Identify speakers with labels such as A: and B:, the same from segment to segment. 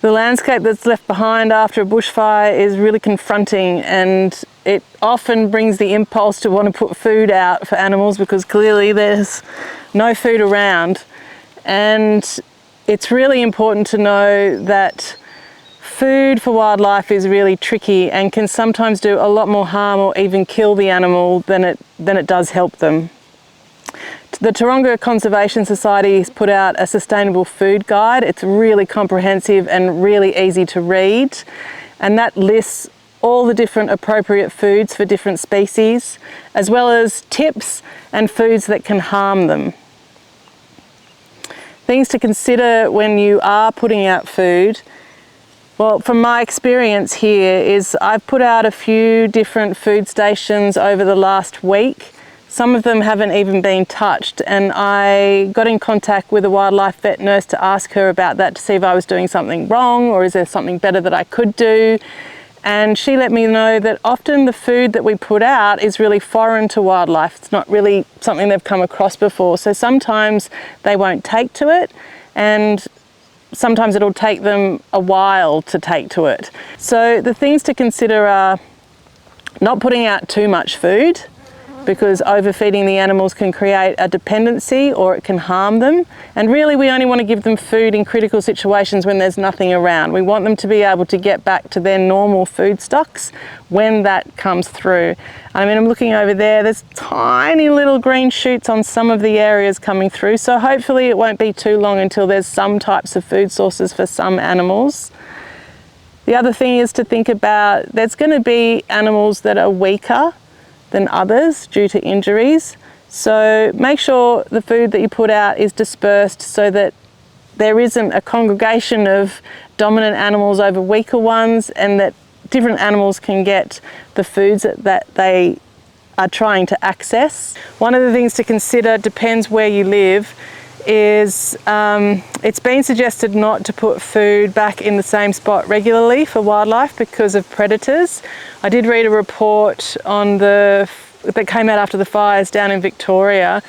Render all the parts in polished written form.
A: The landscape that's left behind after a bushfire is really confronting, and it often brings the impulse to want to put food out for animals because clearly there's no food around. And it's really important to know that food for wildlife is really tricky and can sometimes do a lot more harm or even kill the animal than it does help them. The Taronga Conservation Society has put out a sustainable food guide. It's really comprehensive and really easy to read, and that lists all the different appropriate foods for different species, as well as tips and foods that can harm them. Things to consider when you are putting out food. Well, from my experience here is I've put out a few different food stations over the last week. Some of them haven't even been touched, and I got in contact with a wildlife vet nurse to ask her about that to see if I was doing something wrong or is there something better that I could do. And she let me know that often the food that we put out is really foreign to wildlife. It's not really something they've come across before. So sometimes they won't take to it, and sometimes it'll take them a while to take to it. So the things to consider are not putting out too much food, because overfeeding the animals can create a dependency or it can harm them. And really we only want to give them food in critical situations when there's nothing around. We want them to be able to get back to their normal food stocks when that comes through. I mean, I'm looking over there, there's tiny little green shoots on some of the areas coming through, so hopefully it won't be too long until there's some types of food sources for some animals. The other thing is to think about, there's going to be animals that are weaker than others due to injuries. So make sure the food that you put out is dispersed so that there isn't a congregation of dominant animals over weaker ones, and that different animals can get the foods that they are trying to access. One of the things to consider, depends where you live, is it's been suggested not to put food back in the same spot regularly for wildlife because of predators. I did read a report that came out after the fires down in Victoria.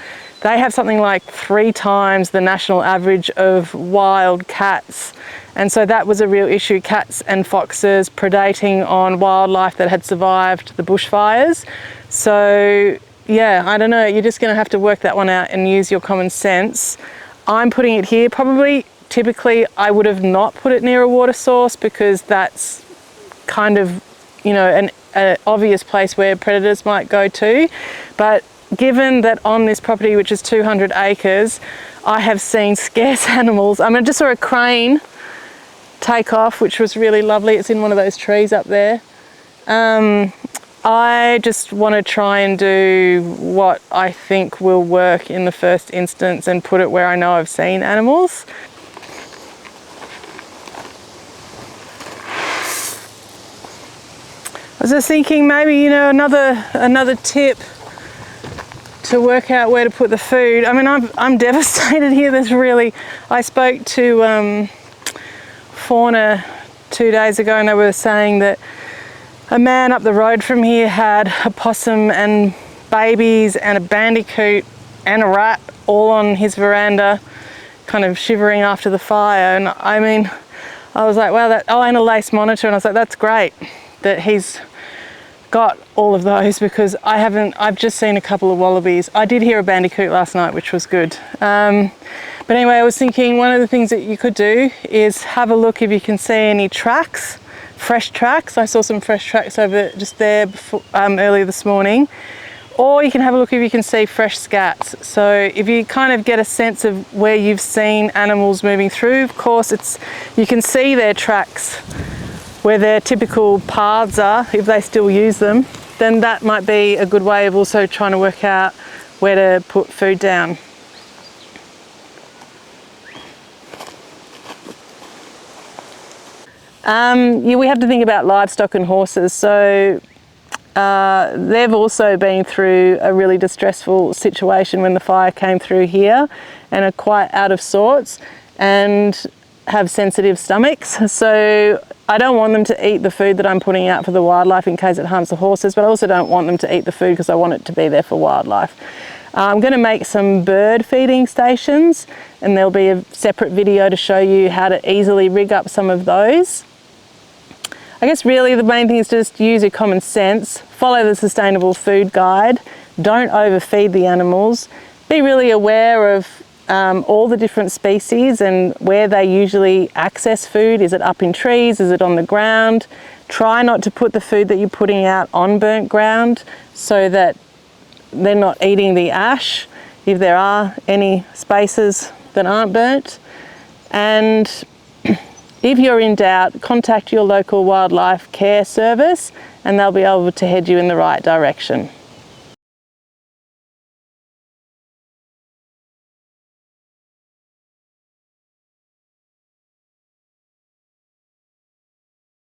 A: They have something like 3 times the national average of wild cats. And so that was a real issue, cats and foxes predating on wildlife that had survived the bushfires. So yeah, I don't know, you're just going to have to work that one out and use your common sense. I'm putting it here. Typically I would have not put it near a water source because that's kind of, you know, an obvious place where predators might go to. But given that on this property, which is 200 acres, I have seen scarce animals. I mean, I just saw a crane take off, which was really lovely. It's in one of those trees up there. I just want to try and do what I think will work in the first instance and put it where I know I've seen animals. I was just thinking maybe, you know, another tip to work out where to put the food. I mean, I'm devastated here. I spoke to Fauna 2 days ago, and they were saying that a man up the road from here had a possum and babies and a bandicoot and a rat all on his veranda, kind of shivering after the fire. And I mean, I was like, wow, and a lace monitor. And I was like, that's great that he's got all of those, because I've just seen a couple of wallabies. I did hear a bandicoot last night, which was good. But anyway, I was thinking one of the things that you could do is have a look if you can see any tracks. Fresh tracks. I saw some fresh tracks over just there before, earlier this morning. Or you can have a look if you can see fresh scats. So if you kind of get a sense of where you've seen animals moving through, of course you can see their tracks where their typical paths are, if they still use them, then that might be a good way of also trying to work out where to put food down. We have to think about livestock and horses. So they've also been through a really distressful situation when the fire came through here, and are quite out of sorts and have sensitive stomachs. So I don't want them to eat the food that I'm putting out for the wildlife in case it harms the horses, but I also don't want them to eat the food because I want it to be there for wildlife. I'm going to make some bird feeding stations, and there'll be a separate video to show you how to easily rig up some of those. I guess really the main thing is just use your common sense, follow the sustainable food guide, don't overfeed the animals, be really aware of all the different species and where they usually access food. Is it up in trees? Is it on the ground? Try not to put the food that you're putting out on burnt ground so that they're not eating the ash if there are any spaces that aren't burnt. And if you're in doubt, contact your local wildlife care service and they'll be able to head you in the right direction.